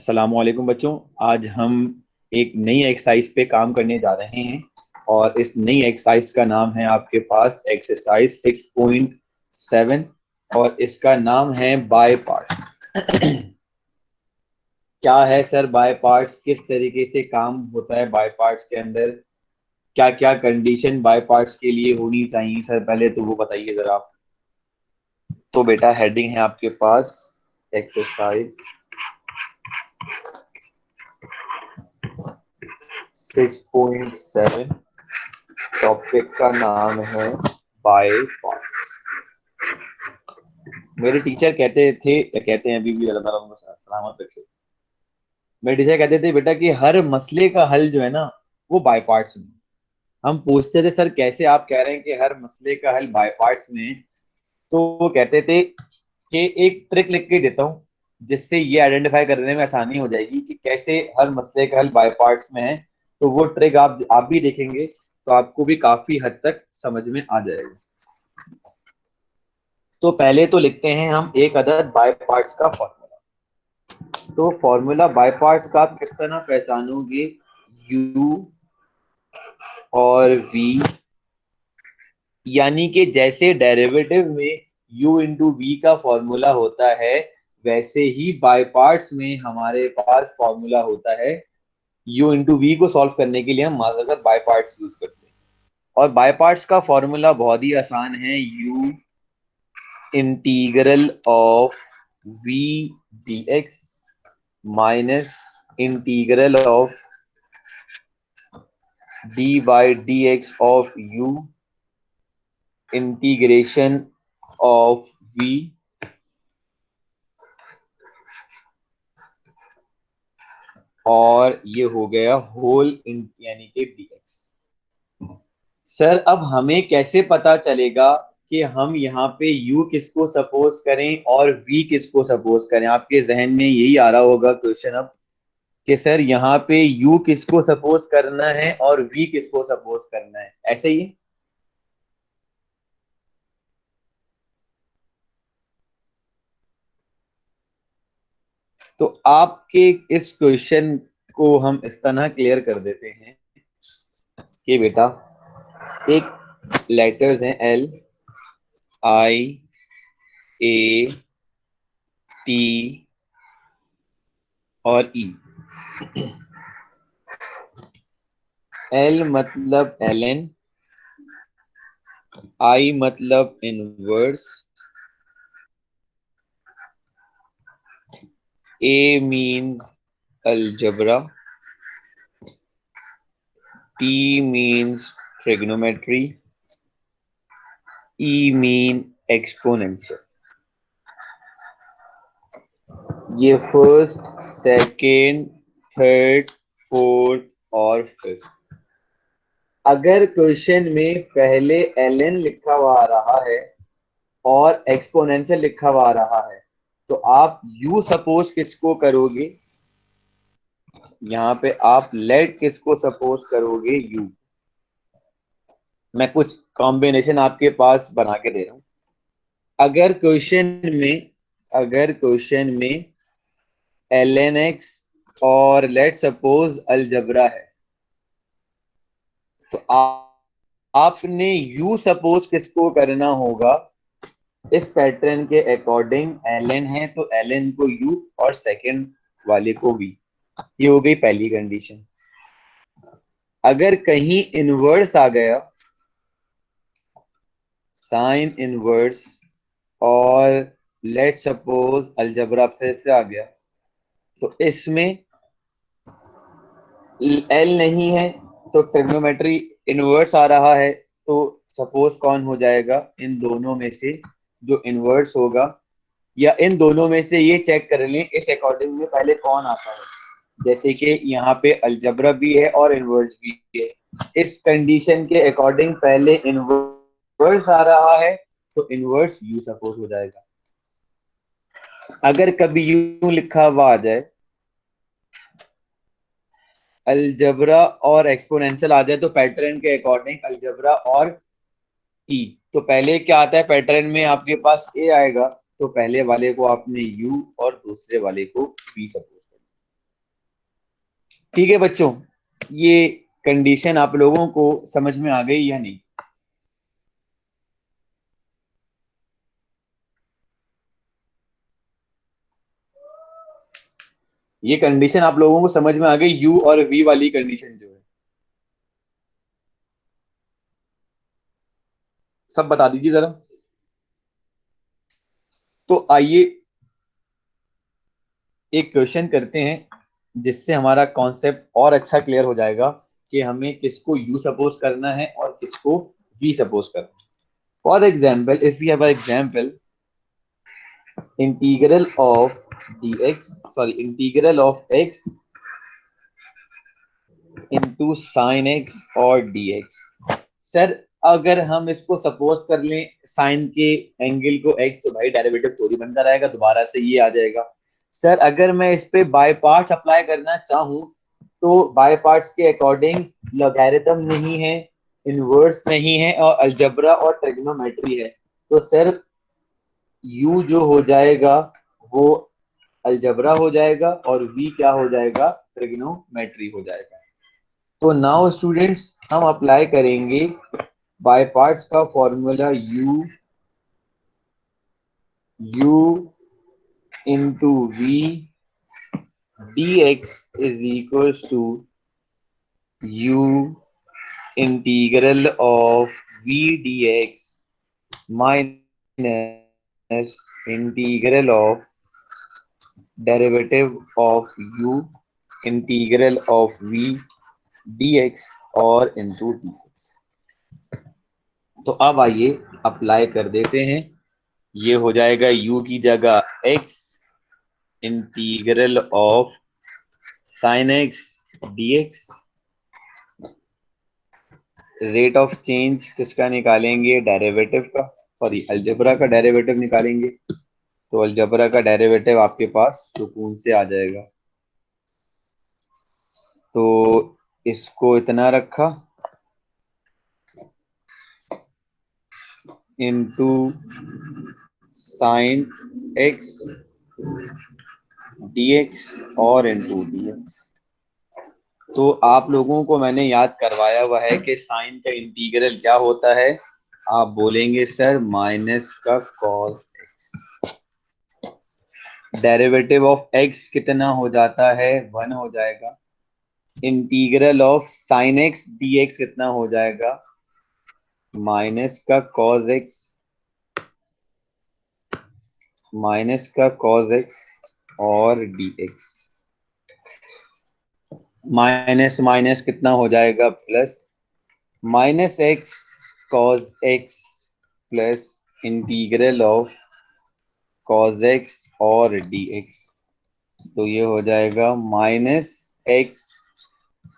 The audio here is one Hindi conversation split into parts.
अस्सलामुअलैकुम बच्चों। आज हम एक नई एक्सरसाइज पे काम करने जा रहे हैं और इस नई एक्सरसाइज का नाम है आपके पास एक्सरसाइज 6.7 और इसका नाम है बाय पार्ट्स। क्या है सर बाय पार्ट्स, किस तरीके से काम होता है बाय पार्ट्स के अंदर, क्या क्या कंडीशन बाय पार्ट्स के लिए होनी चाहिए सर, पहले तो वो बताइए जरा आप। तो बेटा हेडिंग है आपके पास एक्सरसाइज 6.7, टॉपिक का नाम है बाय पार्ट्स। मेरे टीचर कहते थे या कहते हैं अभी भी, अल्लाह ताला उनको सलामत रखे, मेरे टीचर कहते थे बेटा कि हर मसले का हल जो है ना वो बाय पार्ट्स में। हम पूछते थे सर कैसे, आप कह रहे हैं कि हर मसले का हल बाय पार्ट्स में है। तो वो कहते थे कि एक ट्रिक लिख के देता हूँ जिससे ये आइडेंटिफाई करने में आसानी हो जाएगी कि कैसे हर मसले का हल बाय पार्ट्स में है। तो वो ट्रिक आप भी देखेंगे तो आपको भी काफी हद तक समझ में आ जाएगा। तो पहले तो लिखते हैं हम एक अदद बाय पार्ट्स का फॉर्मूला। तो फॉर्मूला बाय पार्ट्स का आप किस तरह पहचानोगे, u और v, यानी कि जैसे डेरिवेटिव में u इंटू वी का फॉर्मूला होता है वैसे ही बाय पार्ट्स में हमारे पास फॉर्मूला होता है। u इंटू वी को सॉल्व करने के लिए हम माज़ाकर बाय पार्ट्स यूज करते हैं और बाय पार्ट्स का फॉर्मूला बहुत ही आसान है, u integral of v dx minus integral of dy dx of u integration of v और ये हो गया होल यानी कि dx। सर अब हमें कैसे पता चलेगा कि हम यहाँ पे u किसको सपोज करें और v किसको सपोज करें? आपके जहन में यही आ रहा होगा क्वेश्चन अब कि सर यहाँ पे u किसको सपोज करना है और v किसको सपोज करना है, ऐसे ही है? तो आपके इस क्वेश्चन को हम इस तरह क्लियर कर देते हैं कि बेटा एक लेटर्स हैं L I A T और E। L मतलब ln, I मतलब inverse, A means algebra, T means trigonometry, E mean exponential। ये फर्स्ट, सेकेंड, थर्ड, फोर्थ और फिफ्थ। अगर क्वेश्चन में पहले ln लिखा हुआ आ रहा है और एक्सपोनेंशियल लिखा हुआ आ रहा है तो आप u सपोज किसको करोगे? यहाँ पे आप लेट किसको सपोज करोगे? u। मैं कुछ कॉम्बिनेशन आपके पास बना के दे रहा हूं। अगर क्वेश्चन में ln x और लेट सपोज अलजबरा है तो आपने u सपोज किसको करना होगा? इस पैटर्न के अकॉर्डिंग ln है तो ln को u और सेकंड वाले को v। ये हो गई पहली कंडीशन। अगर कहीं इनवर्स आ गया, साइन इनवर्स और लेट सपोज अलजबरा फिर से आ गया तो इसमें L नहीं है तो ट्रिग्नोमेट्री इनवर्स आ रहा है तो सपोज कौन हो जाएगा? इन दोनों में से जो इनवर्स होगा, या इन दोनों में से ये चेक कर लें इस अकॉर्डिंग में पहले कौन आता है। जैसे कि यहाँ पे अलजबरा भी है और इनवर्स भी है, इस कंडीशन के अकॉर्डिंग पहले इनवर्स आ रहा है तो इनवर्स यू सपोज हो जाएगा। अगर कभी यू लिखा हुआ आ जाए, अलजबरा और एक्सपोनेंशियल आ जाए तो पैटर्न के अकॉर्डिंग अलजबरा और ई, तो पहले क्या आता है पैटर्न में? आपके पास ए आएगा तो पहले वाले को आपने यू और दूसरे वाले को बी सपोज करना। ठीक है बच्चों, ये कंडीशन आप लोगों को समझ में आ गई या नहीं? ये कंडीशन आप लोगों को समझ में आ गई, यू और वी वाली कंडीशन जो है, सब बता दीजिए जरा। तो आइए एक क्वेश्चन करते हैं जिससे हमारा कॉन्सेप्ट और अच्छा क्लियर हो जाएगा कि हमें किसको यू सपोज करना है और किसको वी सपोज करना है। For example, if we have example integral of dx, sorry integral of x into sine x और dx। सर अगर हम इसको सपोज कर लें साइन के एंगल को x, तो भाई डेरिवेटिव थोड़ी बनकर आएगा, दोबारा से ये आ जाएगा। सर अगर मैं इस पे बाय पार्ट्स अप्लाई करना चाहूँ तो बाय पार्ट्स के अकॉर्डिंग लॉगरिथम नहीं है, इनवर्स नहीं है, और अलजेब्रा और ट्रिग्नोमेट्री है। तो सर u जो हो जाएगा वो अलजेब्रा हो जाएगा और v क्या हो जाएगा, ट्रिग्नोमेट्री हो जाएगा। तो नाउ स्टूडेंट्स हम अप्लाई करेंगे बाय पार्ट्स का formula u into v dx is equal to u integral of v dx minus integral of derivative of u integral of v dx और इंटू dx। तो अब आइए अप्लाई कर देते हैं। ये हो जाएगा u की जगह x integral of sine x dx। Rate of change किसका निकालेंगे, डेरिवेटिव का, सॉरी अलजेब्रा का डेरिवेटिव निकालेंगे। तो अलजेब्रा का डेरिवेटिव आपके पास सुकून से आ जाएगा। तो इसको इतना रखा इनटू साइन एक्स dx और इनटू dx। तो आप लोगों को मैंने याद करवाया हुआ है कि साइन का इंटीग्रल क्या होता है। आप बोलेंगे सर माइनस का cos x. Derivative of x कितना हो जाता है, 1 हो जाएगा। Integral of sine x dx कितना हो जाएगा, माइनस का कॉस एक्स, माइनस का कॉस एक्स और dx। माइनस माइनस कितना हो जाएगा, plus, minus x cos x plus integral of cos x और dx। तो ये हो जाएगा minus x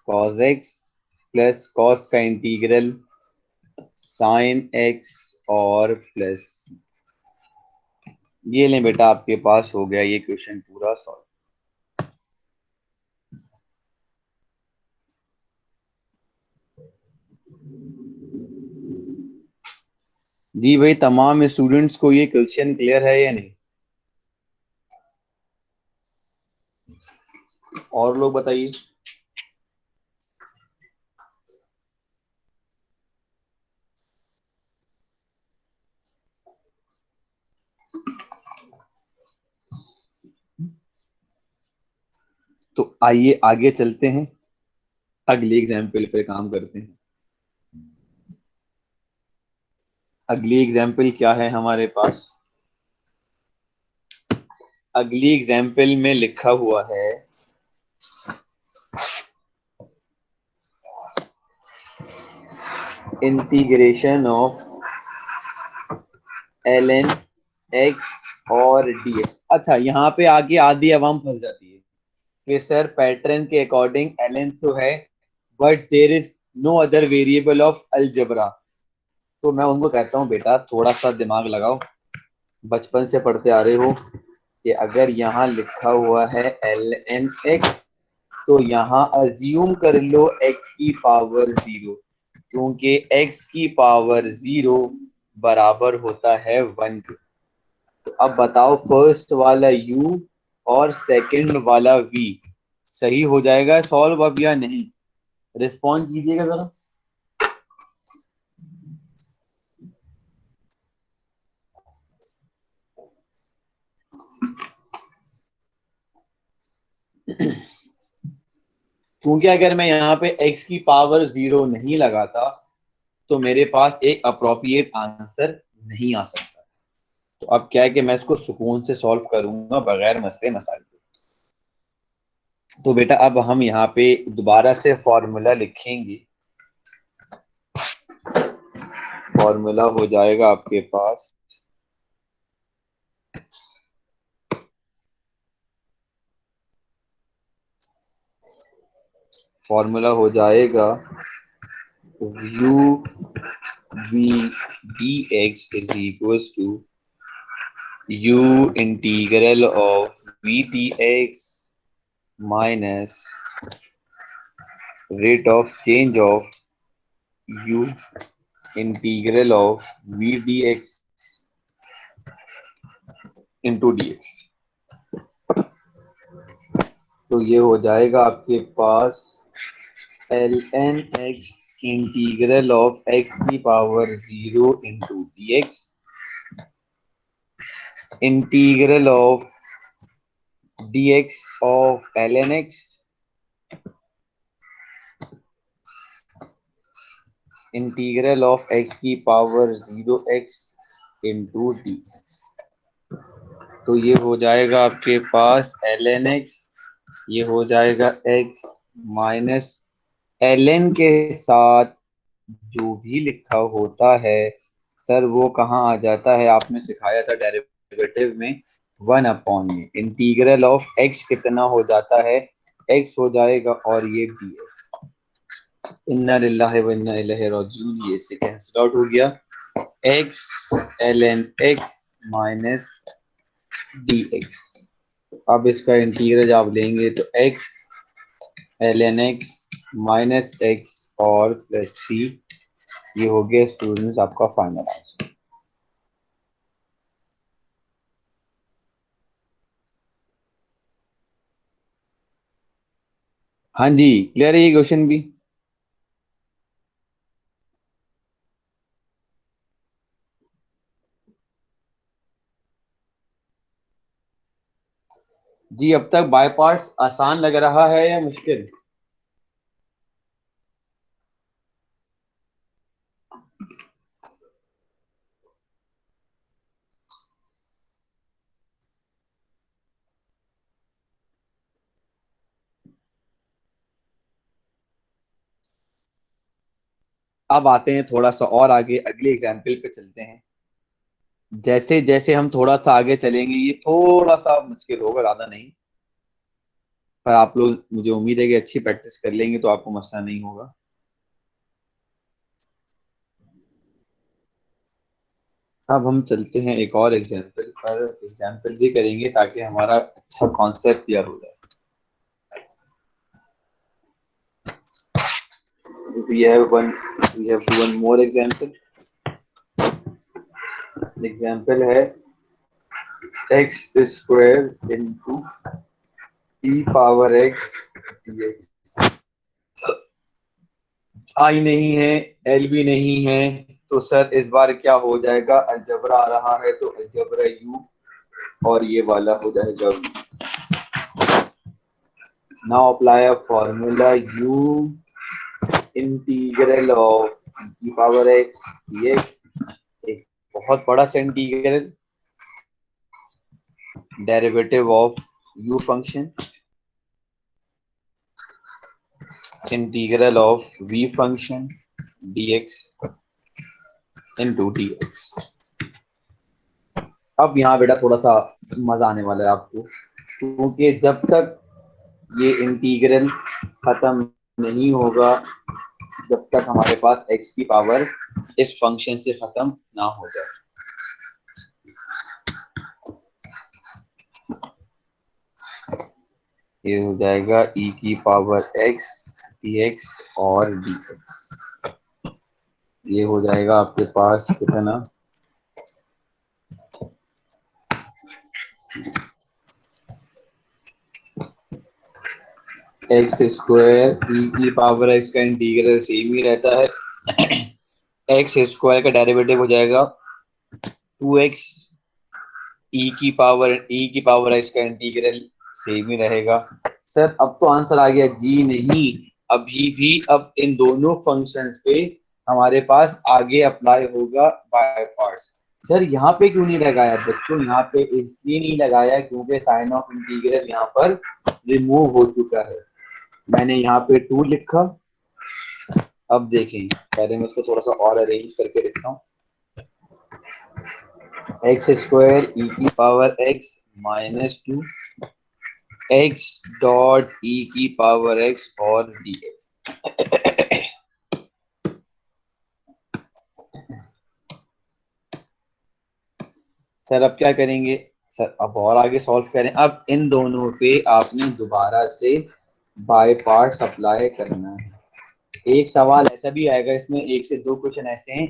cos x plus cos का इंटीग्रल साइन एक्स और प्लस। ये लें बेटा, आपके पास हो गया ये क्वेश्चन पूरा सॉल्व। जी भाई, तमाम स्टूडेंट्स को ये क्वेश्चन क्लियर है या नहीं? और लोग बताइए। तो आइए आगे चलते हैं, अगली एग्जाम्पल पे काम करते हैं। अगली एग्जाम्पल क्या है हमारे पास? अगली एग्जाम्पल में लिखा हुआ है इंटीग्रेशन ऑफ ln x और dx। अच्छा, यहाँ पे आगे आधी अवाम फंस जाती है कि सर पैटर्न के अकॉर्डिंग ln तो है but there is no other variable of algebra. तो मैं उनको कहता हूँ बेटा थोड़ा सा दिमाग लगाओ, बचपन से पढ़ते आ रहे हो कि अगर यहाँ लिखा हुआ है ln x तो यहाँ अज्यूम कर लो x की पावर 0, क्योंकि x की पावर 0 बराबर होता है 1 के। तो अब बताओ फर्स्ट वाला u और सेकंड वाला v, सही हो जाएगा सॉल्व अब या नहीं? रिस्पॉन्ड कीजिएगा जरा। क्योंकि अगर मैं यहाँ पे x की पावर 0 नहीं लगाता तो मेरे पास एक अप्रोप्रिएट आंसर नहीं आ सकता। तो अब क्या है कि मैं इसको सुकून से सॉल्व करूंगा बगैर मसले मसाइल के। तो बेटा अब हम यहाँ पे दोबारा से फॉर्मूला लिखेंगे। फॉर्मूला हो जाएगा आपके पास फॉर्मूला हो जाएगा u v dx is equals to u integral of v dx minus rate of change of u integral of v dx into dx। तो ये हो जाएगा आपके पास ln x integral of x की power 0 into D x integral of dx of ln x integral of x की power 0x into D x. तो ये हो जाएगा आपके पास ln x, ये हो जाएगा x माइनस ln के साथ जो भी लिखा होता है सर वो कहाँ आ जाता है, आपने सिखाया था डेरिवेटिव में 1 अपॉन में इंटीग्रल ऑफ x कितना हो जाता है, x हो जाएगा और ये dx। इन्ना लिल्लाहि व इन्ना इलैहि राजिऊन, ये से कैंसिल आउट हो गया। x ln x minus dx। अब इसका इंटीग्रल आप लेंगे तो x ln x minus x और प्लस c, ये हो गया स्टूडेंट्स आपका फाइनल आंसर। हाँ जी, क्लियर है ये क्वेश्चन भी? जी अब तक बाय पार्ट्स आसान लग रहा है या मुश्किल? अब आते हैं थोड़ा सा और आगे, अगले एग्जाम्पल पे चलते हैं। जैसे जैसे हम थोड़ा सा आगे चलेंगे ये थोड़ा सा मुश्किल होगा, ज्यादा नहीं, पर आप लोग मुझे उम्मीद है कि अच्छी प्रैक्टिस कर लेंगे तो आपको मसला नहीं होगा। अब हम चलते हैं एक और एग्जाम्पल पर, एग्जाम्पल ही करेंगे ताकि हमारा अच्छा कॉन्सेप्ट क्लियर हो जाए। we have one we have one more example। Example है x square into e power x dx। आई नहीं है, एल भी नहीं है, तो सर इस बार क्या हो जाएगा, अलजबरा आ रहा है तो अलजबरा यू और ये वाला हो जाएगा v। Now apply a formula u integral of e power x dx, एक बहुत बड़ा सा integral, derivative of u function integral of v function dx into dx। अब यहाँ बेटा थोड़ा सा मजा आने वाला है आपको, क्योंकि जब तक ये इंटीग्रल खत्म नहीं होगा, जब तक हमारे पास x की पावर इस फंक्शन से खत्म ना हो जाए। ये हो जाएगा e की पावर x dx और dx। ये हो जाएगा आपके पास कितना, एक्स स्क्वायर ई की पावर एक्स का इंटीग्रल सेम ही रहता है। एक्स स्क्वायर का डेरिवेटिव हो जाएगा 2x ई की पावर एक्स का इंटीग्रल सेम ही रहेगा। सर अब तो आंसर आ गया जी नहीं, अभी भी अब इन दोनों फंक्शंस पे हमारे पास आगे अप्लाई होगा बाय पार्ट्स। सर यहाँ पे क्यों नहीं लगाया बच्चों, यहाँ पे इसलिए नहीं लगाया क्योंकि साइन ऑफ इंटीग्रल यहाँ पर रिमूव हो चुका है। मैंने यहाँ पे 2 लिखा। अब देखें, पहले मैं इसको थोड़ा सा और अरेंज करके लिखता हूँ। एक्स स्क्वायर ई की power x -2 x dot E की पावर एक्स और डी एक्स। सर अब क्या करेंगे, सर अब और आगे सॉल्व करें। अब इन दोनों पे आपने दोबारा से बाय पार्ट्स अप्लाई करना है। एक सवाल ऐसा भी आएगा, इसमें 1 से 2 क्वेश्चन ऐसे हैं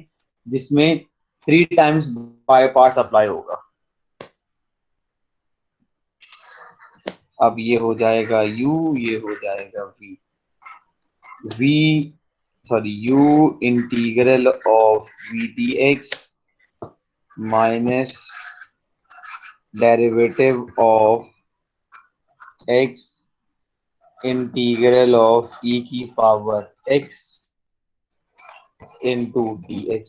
जिसमें 3 टाइम्स बाय पार्ट्स अप्लाई होगा। अब ये हो जाएगा u, ये हो जाएगा v sorry u integral of v dx minus derivative of x integral of e की पावर x इंटू dx।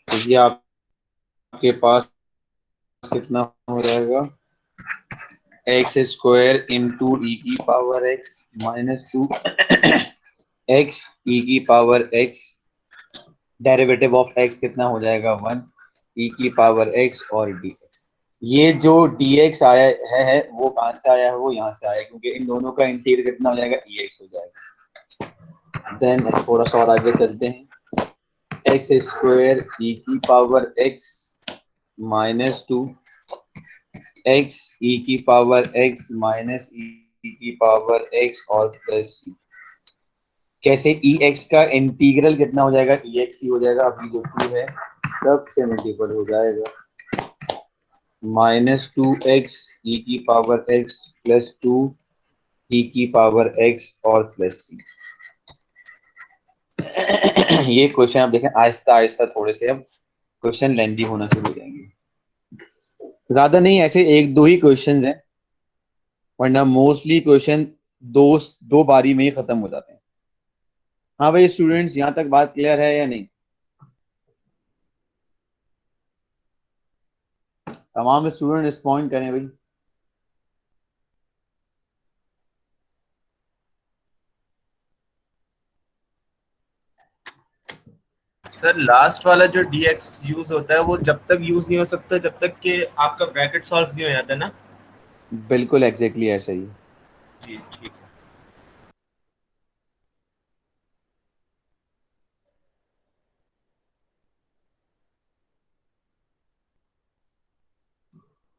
तो ये आपके पास कितना हो जाएगा, एक्स स्क्वायर इंटू ई की पावर एक्स -2 एक्स ई की power x, derivative of x कितना हो जाएगा 1 ई की पावर एक्स और डी एक्स। ये जो डी एक्स आया है वो कहाँ से आया है, वो यहाँ से आया है क्योंकि इन दोनों का इंटीग्रल कितना हो जाएगा ई एक्स हो जाएगा। देन थोड़ा सा और आगे चलते हैं। एक्स स्क्वायर ई की पावर एक्स -2 एक्स ई की पावर एक्स माइनस ई की पावर एक्स और प्लस सी। कैसे, ई एक्स का इंटीग्रल कितना हो जाएगा, ई एक्स ही हो जाएगा। अभी जो 2 है सबसे मल्टीपल हो जाएगा -2x ई की पावर x +2 ई की पावर x और प्लस सी। ये क्वेश्चन आप देखें, आहिस्ता आहिस्ता थोड़े से अब क्वेश्चन लेंथी होना शुरू हो जाएंगे। ज्यादा नहीं, ऐसे 1-2 ही क्वेश्चन हैं, वरना मोस्टली क्वेश्चन दो दो बारी में ही खत्म हो जाते हैं। हाँ भाई स्टूडेंट्स, यहाँ तक बात क्लियर है या नहीं? तमाम स्टूडेंट रिस्पॉन्ड करें भाई। सर लास्ट वाला जो dx यूज होता है वो जब तक यूज नहीं हो सकता जब तक कि आपका ब्रैकेट सॉल्व नहीं हो जाता ना। बिल्कुल एग्जैक्टली ऐसा ही। जी ठीक है।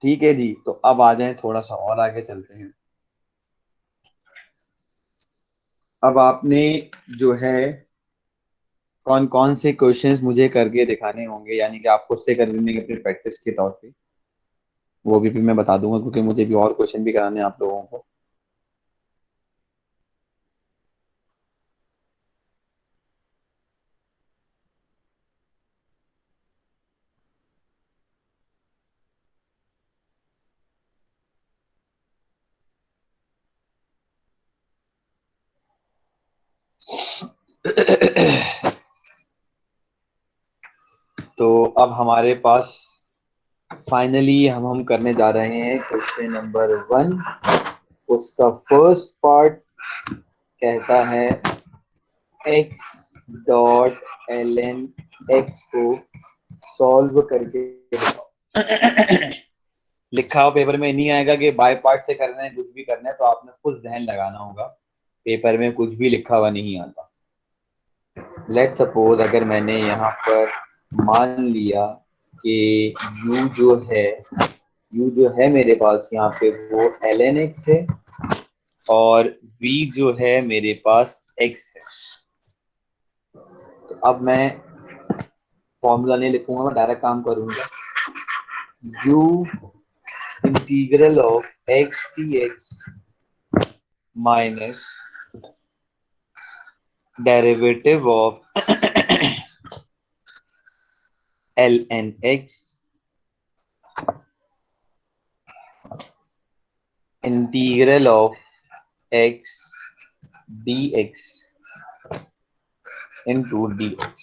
ठीक है जी, तो अब आ जाएं, थोड़ा सा और आगे चलते हैं। अब आपने जो है कौन कौन से क्वेश्चंस मुझे करके दिखाने होंगे, यानी कि आप खुद से कर लेंगे अपनी प्रैक्टिस के तौर पे, वो भी मैं बता दूंगा क्योंकि मुझे भी और क्वेश्चन भी कराने हैं आप लोगों को। तो अब हमारे पास फाइनली हम करने जा रहे हैं क्वेश्चन नंबर 1। उसका फर्स्ट पार्ट कहता है x डॉट ln x को सॉल्व करके बताओ। लिखा हो पेपर में नहीं आएगा कि बाय पार्ट से करना है, कुछ भी करना है तो आपने खुद जहन लगाना होगा, पेपर में कुछ भी लिखा हुआ नहीं आता। लेट सपोज अगर मैंने यहाँ पर मान लिया कि u जो है मेरे पास यहाँ पे वो ln x है और v जो है मेरे पास x है। तो अब मैं फॉर्मूला नहीं लिखूंगा, मैं डायरेक्ट काम करूंगा। u integral of x dx minus derivative of ln x integral of x dx into dx,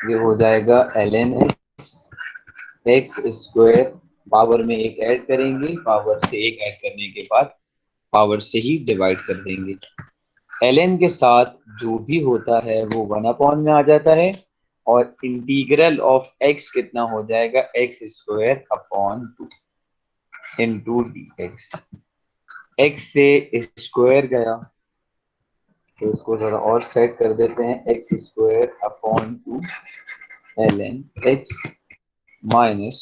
ये हो जाएगा ln x स्क्वायर, पावर में एक ऐड करेंगे, पावर से एक ऐड करने के बाद पावर से ही डिवाइड कर देंगे। ln के साथ जो भी होता है वो 1 में आ जाता है, और इंटीग्रल ऑफ x कितना हो जाएगा, x square upon 2 into D x. x से स्क्वायर गया तो इसको थोड़ा और सेट कर देते हैं, x square upon 2 ln x minus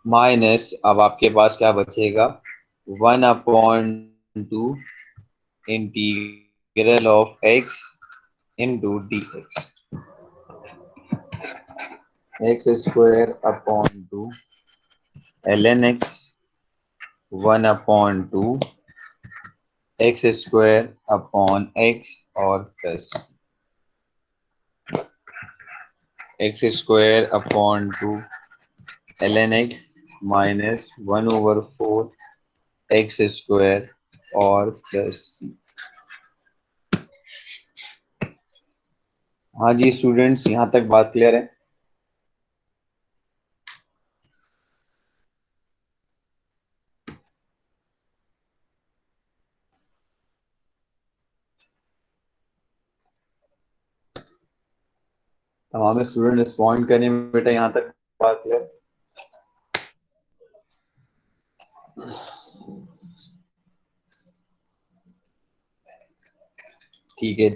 minus, अब आपके पास क्या बचेगा, 1/2 integral of x into D x square upon 2 ln x 1/2 x square upon x और plus x square upon 2 ln x minus 1/4 x square और प्लस c। हाँ जी स्टूडेंट्स, यहाँ तक बात क्लियर है? तमाम स्टूडेंट रिस्पॉन्ड करें बेटा, यहाँ तक बात क्लियर? ठीक है।